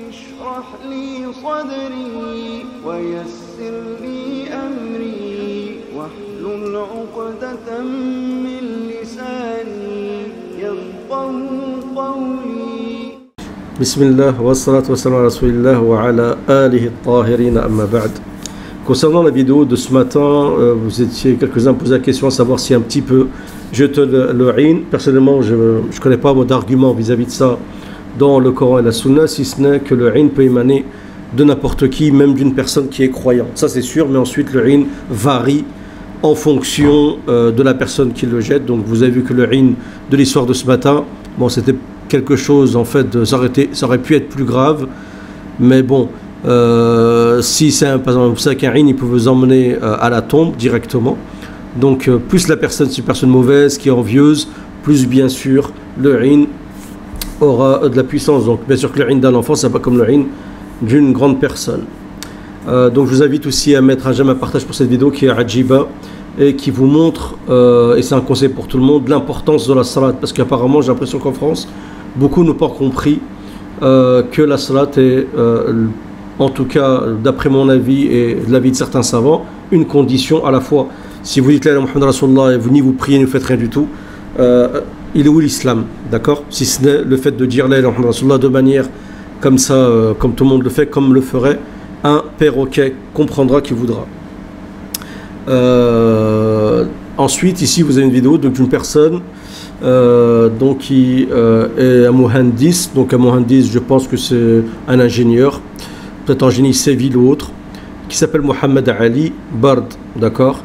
اشرح لي صدري ويسر لي أمري واحلل عقدة من لساني يفقهوا قولي. بسم الله والصلاة والسلام على رسول الله وعلى آله الطاهرين أما بعد. Concernant la vidéo de ce matin, vous étiez quelques-uns posé la question à savoir si un petit peu je te le rhin. Personnellement, je ne connais pas d'argument vis-à-vis de ça dans le Coran et la Sunna, si ce n'est que le rhin peut émaner de n'importe qui, même d'une personne qui est croyante. Ça c'est sûr, mais ensuite le rhin varie en fonction de la personne qui le jette. Donc vous avez vu que le rhin de l'histoire de ce matin, bon c'était quelque chose en fait, ça aurait pu être plus grave, mais bon, si c'est par exemple ça qu'un rhin, il peut vous emmener à la tombe directement. Donc plus la personne, c'est une personne mauvaise, qui est envieuse, plus bien sûr le rhin aura de la puissance. Donc bien sûr que le rhin d'un enfant, c'est pas comme le rhin d'une grande personne. Donc je vous invite aussi à mettre un j'aime, un partage pour cette vidéo qui est ajiba et qui vous montre, et c'est un conseil pour tout le monde, l'importance de la salat, parce qu'apparemment j'ai l'impression qu'en France beaucoup n'ont pas compris que la salat est, en tout cas d'après mon avis et l'avis de certains savants, une condition à la fois. Si vous dites la ilaha illallah Muhammad Rasulullah et vous ni vous priez ni vous faites rien du tout, il est où l'islam, d'accord? Si ce n'est le fait de dire la ilaha illallah Muhammad Rasulullah de manière comme ça, comme tout le monde le fait, comme le ferait un perroquet, comprendra qui voudra. Ensuite, ici vous avez une vidéo d'une personne donc qui est un muhandis. Donc un muhandis, je pense que c'est un ingénieur, peut-être en génie civil ou autre, qui s'appelle Mohamed Ali Bard, d'accord?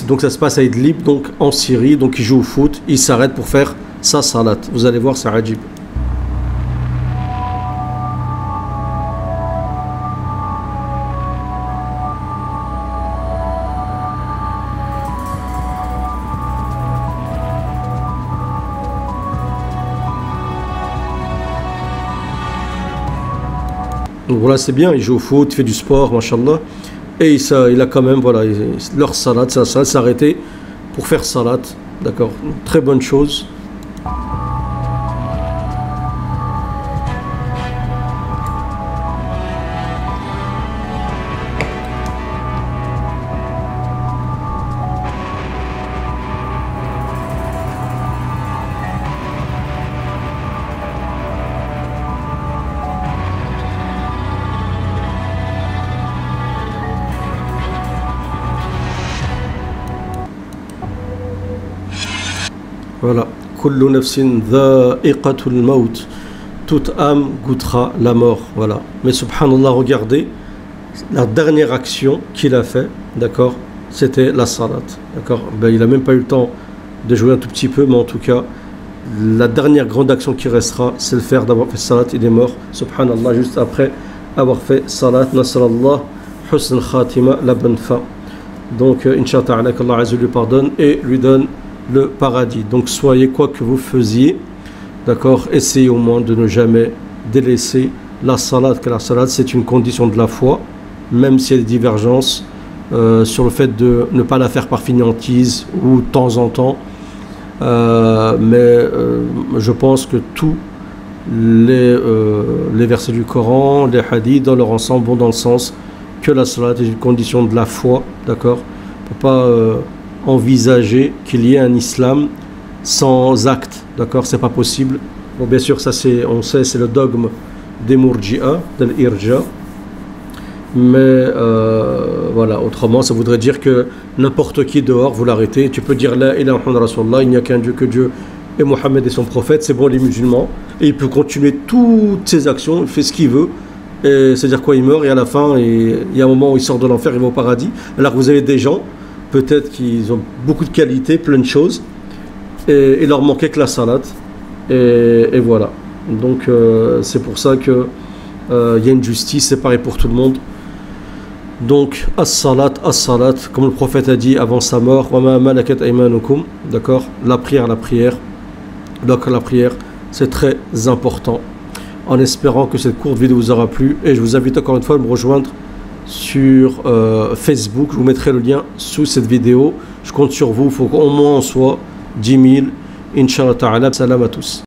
Donc ça se passe à Idlib, donc en Syrie, donc il joue au foot, il s'arrête pour faire sa salat. Vous allez voir, c'est ajib. Donc voilà, c'est bien, il joue au foot, il fait du sport, mashallah. Et il a quand même, voilà, leur salat, ça s'est arrêté pour faire salat, d'accord, très bonne chose. Voilà, kullu nafsin dha'iqatul maut, toute âme goûtera la mort, voilà. Mais subhanallah, regardez, la dernière action qu'il a fait, d'accord, c'était la salat, d'accord. Ben, il n'a même pas eu le temps de jouer un tout petit peu, mais en tout cas, la dernière grande action qui restera, c'est le faire d'avoir fait salat, il est mort, subhanallah, juste après avoir fait salat, nasrallah, husn khatima, la bonne fin. Donc, inch'Allah, qu'Allah Azza lui pardonne et lui donne le paradis. Donc soyez quoi que vous faisiez, d'accord, essayez au moins de ne jamais délaisser la salat, car la salat c'est une condition de la foi, même s'il y a des divergences sur le fait de ne pas la faire par fainéantise ou de temps en temps, mais je pense que tous les versets du Coran, les hadiths dans leur ensemble vont dans le sens que la salat est une condition de la foi, d'accord. On ne peut pas envisager qu'il y ait un islam sans acte, d'accord, c'est pas possible. Bon, bien sûr, ça c'est, on sait, c'est le dogme des Murji'a, de l'Irja, mais voilà, autrement, ça voudrait dire que n'importe qui dehors, vous l'arrêtez, tu peux dire la ilaha illallah Muhammad Rasulullah, il n'y a qu'un Dieu que Dieu, et Mohammed est son prophète, c'est bon, les musulmans, et il peut continuer toutes ses actions, il fait ce qu'il veut, et c'est-à-dire quoi, il meurt, et à la fin, il y a un moment où il sort de l'enfer, il va au paradis, alors que vous avez des gens, peut-être qu'ils ont beaucoup de qualités, plein de choses, et il leur manquait que la salat, et voilà. Donc c'est pour ça que y a une justice, c'est pareil pour tout le monde. Donc as-salat, comme le prophète a dit avant sa mort, wa ma malakat aymanukum, d'accord, la prière. Donc la prière, c'est très important. En espérant que cette courte vidéo vous aura plu, et je vous invite encore une fois à me rejoindre sur Facebook. Je vous mettrai le lien sous cette vidéo. Je compte sur vous. Il faut qu'au moins on soit 10 000. Inch'Allah ta'ala. Salam à tous.